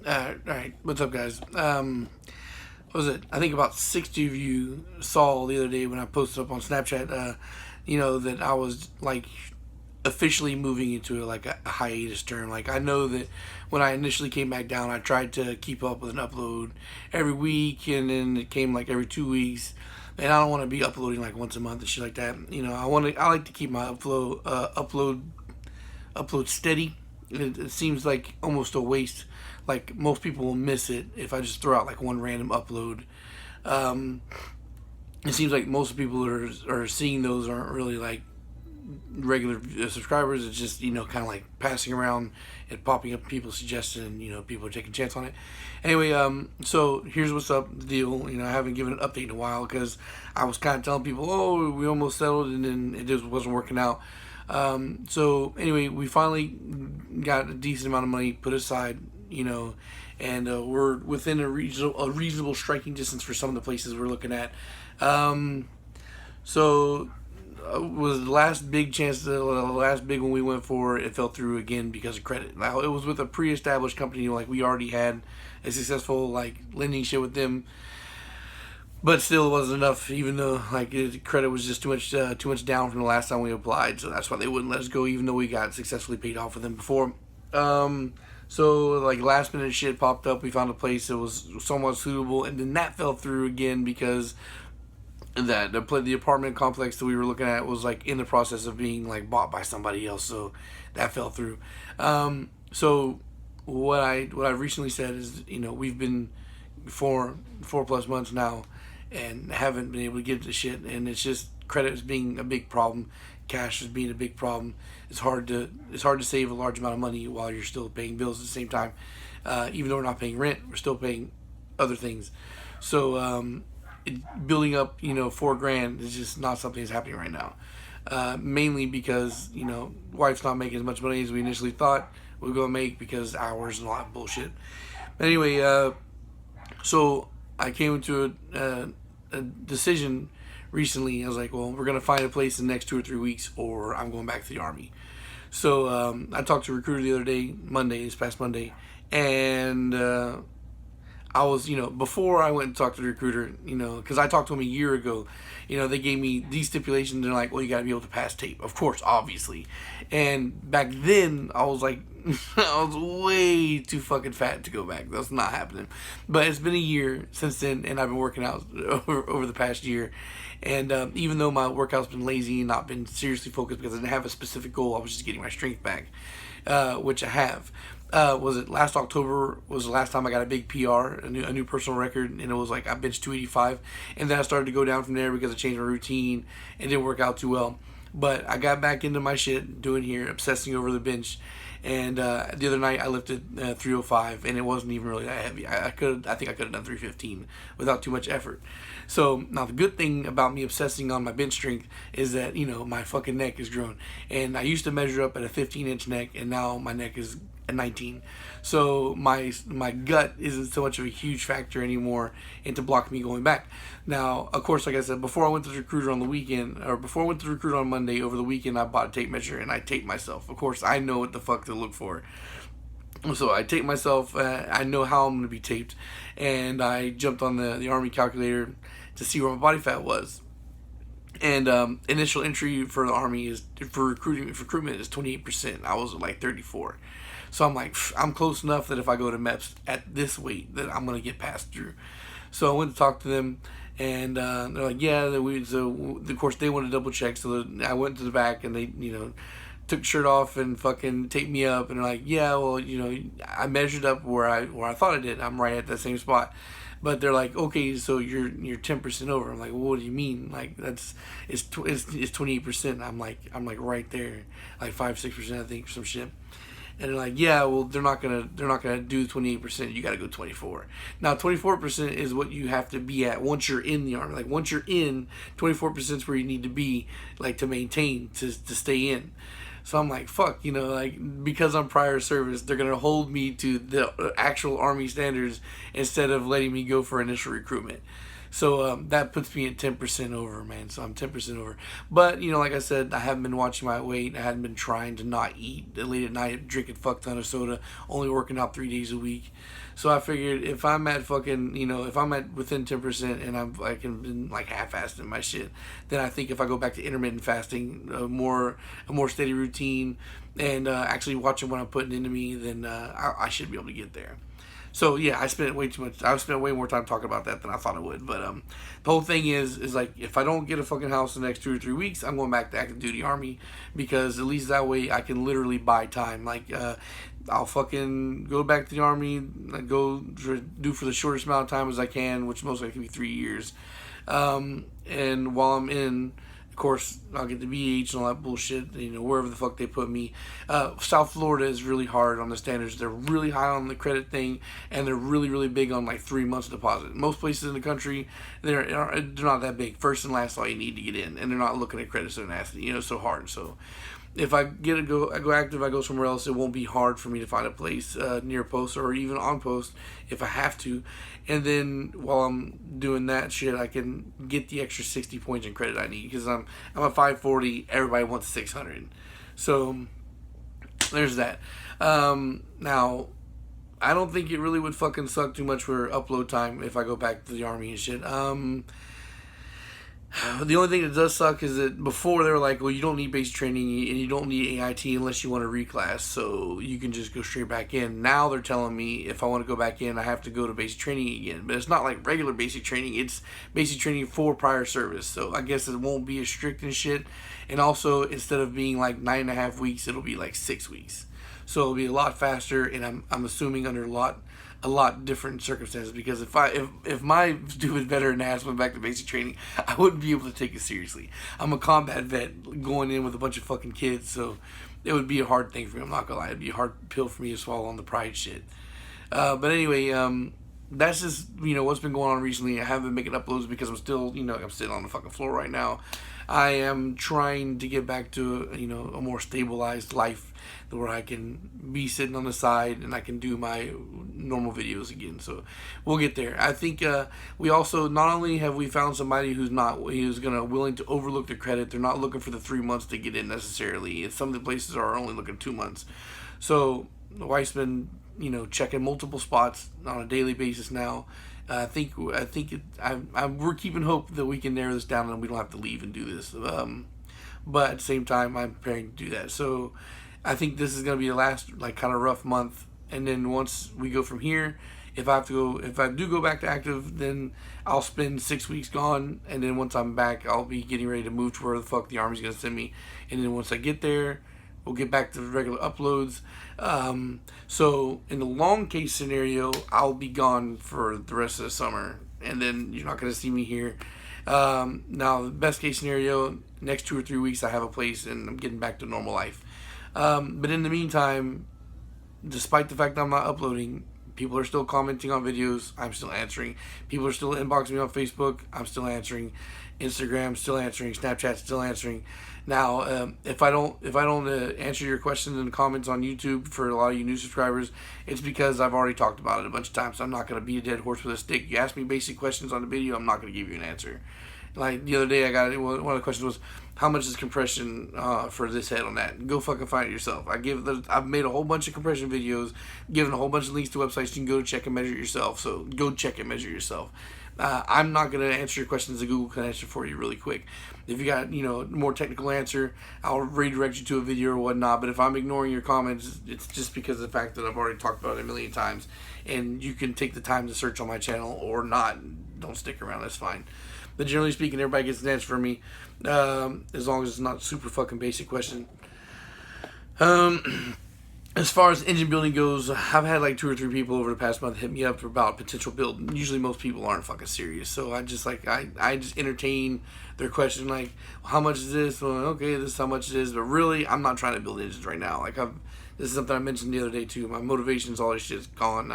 All right, what's up, guys? What was it? I think about 60 of you saw the other day when I posted up on Snapchat. That I was like officially moving into like a hiatus term. Like I know that when I initially came back down, I tried to keep up with an upload every week, and then it came like every 2 weeks. And I don't want to be uploading like once a month and shit like that. I like to keep my upload steady. It seems like almost a waste. Like most people will miss it if I just throw out like one random upload. Um, it seems like most people are seeing those aren't really like regular subscribers. It's just kind of like passing around and popping up people's suggestions. And people are taking a chance on it. Anyway, so here's what's up. The deal. I haven't given an update in a while because I was kind of telling people, oh, we almost settled, and then it just wasn't working out. So anyway, we finally got a decent amount of money put aside, and we're within a reasonable striking distance for some of the places we're looking at. Um, so was the last big chance, the last big one we went for. It fell through again because of credit. Now it was with a pre-established company, like we already had a successful like lending shit with them, but still it wasn't enough. Even though like credit was just too much down from the last time we applied, so that's why they wouldn't let us go, even though we got successfully paid off with them before. So like last minute shit popped up. We found a place that was somewhat suitable, and then that fell through again because the apartment complex that we were looking at was like in the process of being like bought by somebody else, so that fell through. So what I recently said is, we've been 4+ months now and haven't been able to get the shit, and it's just credit is being a big problem, cash is being a big problem. It's hard to save a large amount of money while you're still paying bills at the same time. Even though we're not paying rent, we're still paying other things. So building up, $4,000 is just not something that's happening right now. Mainly because wife's not making as much money as we initially thought we were gonna make because hours and a lot of bullshit. But anyway, so I came to a decision recently. I was like, well, we're gonna find a place in the next 2 or 3 weeks, or I'm going back to the army. So I talked to a recruiter the other day, this past Monday, and I was, before I went and talked to the recruiter, because I talked to him a year ago, they gave me these stipulations. They're like, well, you got to be able to pass tape, of course, obviously. And back then, I was like, I was way too fucking fat to go back. That's not happening. But it's been a year since then, and I've been working out over the past year. And even though my workout's been lazy and not been seriously focused because I didn't have a specific goal, I was just getting my strength back, which I have. Was it last October was the last time I got a big PR, a new personal record, and it was like I benched 285, and then I started to go down from there because I changed my routine and it didn't work out too well. But I got back into my shit doing here, obsessing over the bench, and the other night I lifted 305, and it wasn't even really that heavy. I think I could have done 315 without too much effort. So now the good thing about me obsessing on my bench strength is that my fucking neck is grown, and I used to measure up at a 15-inch neck, and now my neck is a 19. So my gut isn't so much of a huge factor anymore into blocking me going back. Now, of course, like I said, before I went to the recruiter on the weekend, or before I went to the recruiter on Monday, over the weekend I bought a tape measure and I taped myself. Of course, I know what the fuck to look for. So I taped myself. I know how I'm going to be taped, and I jumped on the Army calculator to see where my body fat was. And initial entry for the Army is for recruitment is 28%. I was at like 34. So I'm like, I'm close enough that if I go to MEPS at this weight, that I'm gonna get passed through. So I went to talk to them, and they're like, yeah, so of course they want to double check. So I went to the back, and they, took the shirt off and fucking taped me up, and they're like, yeah, well, I measured up where I thought I did. I'm right at that same spot. But they're like, okay, so you're 10% over. I'm like, well, what do you mean? Like it's 28%. I'm like right there, like 5-6%, I think, or some shit. And they're like, yeah, well, they're not gonna do 28%. You got to go 24. Now, 24% is what you have to be at once you're in the Army. Like once you're in, 24% is where you need to be, like to maintain to stay in. So I'm like, fuck, like because I'm prior service, they're gonna hold me to the actual Army standards instead of letting me go for initial recruitment. So that puts me at 10% over, man. So I'm 10% over. But, like I said, I haven't been watching my weight. I hadn't been trying to not eat late at night, drinking fuck ton of soda, only working out 3 days a week. So I figured if I'm at fucking, if I'm at within 10% and I'm like been like half-assing my shit, then I think if I go back to intermittent fasting, a more steady routine, and actually watching what I'm putting into me, then I should be able to get there. So yeah, I spent way too much. I spent way more time talking about that than I thought I would. But the whole thing is like if I don't get a fucking house in the next 2 or 3 weeks, I'm going back to active duty army, because at least that way I can literally buy time. Like I'll fucking go back to the army, do for the shortest amount of time as I can, which most likely can be 3 years. And while I'm in, of course, I'll get the BH and all that bullshit, wherever the fuck they put me. South Florida is really hard on the standards. They're really high on the credit thing, and they're really, really big on like 3 months deposit. Most places in the country, they're not that big. First and last, all you need to get in, and they're not looking at credit so nasty, so hard. So if I go active, I go somewhere else, it won't be hard for me to find a place near post or even on post if I have to. And then while I'm doing that shit, I can get the extra 60 points in credit I need, because I'm a 540. Everybody wants 600. So there's that. Now, I don't think it really would fucking suck too much for upload time if I go back to the army and shit. The only thing that does suck is that before they were like, well, you don't need basic training and you don't need AIT unless you want to reclass, so you can just go straight back in. Now they're telling me if I want to go back in, I have to go to basic training again. But it's not like regular basic training, it's basic training for prior service. So I guess it won't be as strict and shit. And also, instead of being like 9.5 weeks, it'll be like 6 weeks. So it'll be a lot faster, and I'm assuming under a lot different circumstances, because if my stupid veteran ass went back to basic training, I wouldn't be able to take it seriously. I'm a combat vet going in with a bunch of fucking kids, so it would be a hard thing for me. I'm not gonna lie, it'd be a hard pill for me to swallow on the pride shit. But anyway, that's just what's been going on recently. I haven't been making uploads because I'm still I'm sitting on the fucking floor right now. I am trying to get back to a more stabilized life where I can be sitting on the side and I can do my normal videos again. So we'll get there. I think we also, not only have we found somebody who's willing to overlook the credit, they're not looking for the 3 months to get in necessarily. Some of the places are only looking 2 months. So the wife's been checking multiple spots on a daily basis now. I think we're keeping hope that we can narrow this down and we don't have to leave and do this. But at the same time, I'm preparing to do that. So I think this is going to be the last kind of rough month, and then once we go from here, if I do go back to active, then I'll spend 6 weeks gone, and then once I'm back, I'll be getting ready to move to where the fuck the Army's going to send me, and then once I get there, we'll get back to the regular uploads. So in the long case scenario, I'll be gone for the rest of the summer, and then you're not going to see me here. Now, the best case scenario, next 2 or 3 weeks, I have a place and I'm getting back to normal life. But in the meantime, despite the fact that I'm not uploading, people are still commenting on videos. I'm still answering. People are still inboxing me on Facebook. I'm still answering. Instagram, still answering. Snapchat, still answering. Now, if I don't answer your questions in the comments on YouTube for a lot of you new subscribers, it's because I've already talked about it a bunch of times. So I'm not going to beat a dead horse with a stick. You ask me basic questions on the video, I'm not going to give you an answer. Like the other day, one of the questions was, how much is compression for this head on that? Go fucking find it yourself. I've made a whole bunch of compression videos, given a whole bunch of links to websites you can go check and measure it yourself. So go check and measure yourself. I'm not going to answer your questions that Google can answer for you really quick. If you got, more technical answer, I'll redirect you to a video or whatnot. But if I'm ignoring your comments, it's just because of the fact that I've already talked about it a million times. And you can take the time to search on my channel or not. Don't stick around. That's fine. But generally speaking, everybody gets an answer from me, as long as it's not super fucking basic question. As far as engine building goes, I've had like 2 or 3 people over the past month hit me up about potential build. Usually most people aren't fucking serious, so I just entertain their question like, how much is this? Well, okay, this is how much it is, but really, I'm not trying to build engines right now. This is something I mentioned the other day too. My motivation's all this shit's gone.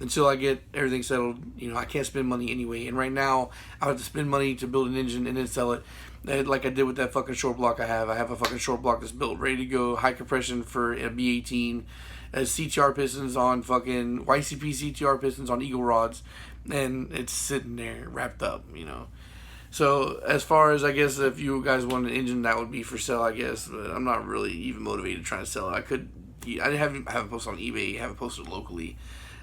Until I get everything settled, I can't spend money anyway. And right now, I have to spend money to build an engine and then sell it, like I did with that fucking short block I have. I have a fucking short block that's built, ready to go, high compression for a B18, as CTR pistons on fucking YCP CTR pistons on Eagle rods, and it's sitting there wrapped up, you know. So as far as, I guess, if you guys want an engine, that would be for sale, I guess. But I'm not really even motivated trying to sell it. I have it posted on eBay, have it posted locally.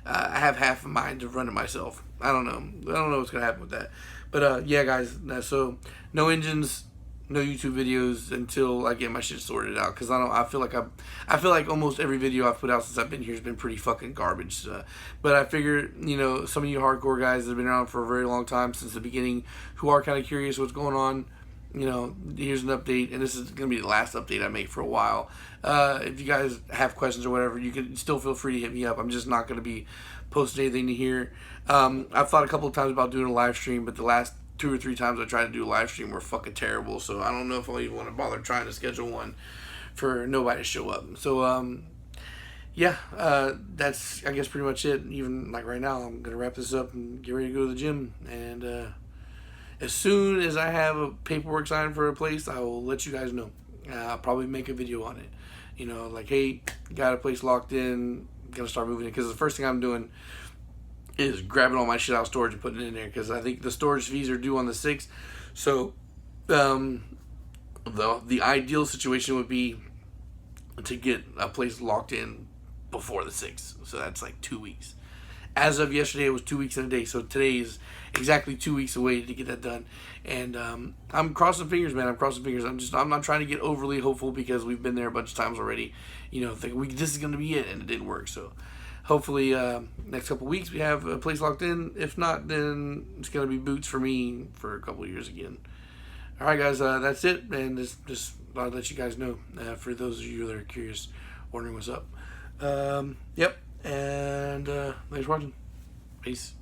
I have half a mind to run it myself. I don't know what's gonna happen with that. But yeah, guys. So no engines, no YouTube videos until I get my shit sorted out. Cause I feel like almost every video I've put out since I've been here has been pretty fucking garbage. But I figure, you know, some of you hardcore guys that have been around for a very long time since the beginning, who are kind of curious what's going on, you know, here's an update, and this is going to be the last update I make for a while. If you guys have questions or whatever, you can still feel free to hit me up. I'm just not going to be posting anything to here. I've thought a couple of times about doing a live stream, but the last 2 or 3 times I tried to do a live stream were fucking terrible, so I don't know if I'll even want to bother trying to schedule one for nobody to show up. So, yeah, that's, I guess, pretty much it. Even, like, right now, I'm going to wrap this up and get ready to go to the gym, and, as soon as I have a paperwork signed for a place, I will let you guys know. I'll probably make a video on it. You know, like, hey, got a place locked in, gonna start moving it. Because the first thing I'm doing is grabbing all my shit out of storage and putting it in there. Because I think the storage fees are due on the 6th. So, the ideal situation would be to get a place locked in before the 6th. So that's like 2 weeks. As of yesterday, it was 2 weeks and a day. So today is exactly 2 weeks away to get that done. And I'm crossing fingers, man. I'm crossing fingers. I'm not trying to get overly hopeful because we've been there a bunch of times already. You know, think this is going to be it, and it didn't work. So hopefully next couple weeks we have a place locked in. If not, then it's going to be boots for me for a couple of years again. All right, guys, that's it. And just I'll let you guys know for those of you that are curious, wondering what's up. Yep. And thanks for watching. Peace.